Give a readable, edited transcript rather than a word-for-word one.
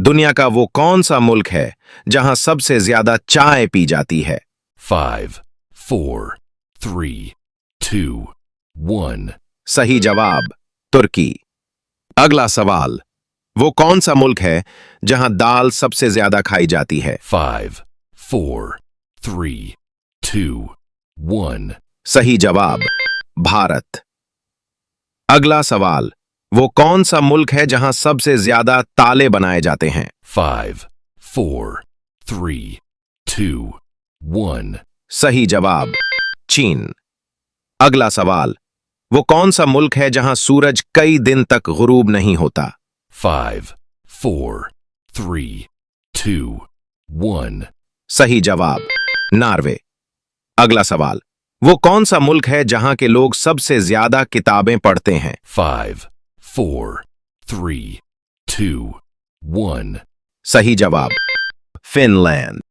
दुनिया का वो कौन सा मुल्क है जहां सबसे ज्यादा चाय पी जाती है? 5, 4, 3, 2, 1. सही जवाब तुर्की। अगला सवाल, वो कौन सा मुल्क है जहां दाल सबसे ज्यादा खाई जाती है? 5, 4, 3, 2, 1. सही जवाब भारत। अगला सवाल, वो कौन सा मुल्क है जहां सबसे ज्यादा ताले बनाए जाते हैं? 5, 4, 3, 2, 1. सही जवाब चीन। अगला सवाल, वो कौन सा मुल्क है जहां सूरज कई दिन तक गुरूब नहीं होता? 5, 4, 3, 2, 1. सही जवाब नॉर्वे। अगला सवाल, वो कौन सा मुल्क है जहां के लोग सबसे ज्यादा किताबें पढ़ते हैं? 5, 4, 3, 2, 1. सही जवाब फिनलैंड।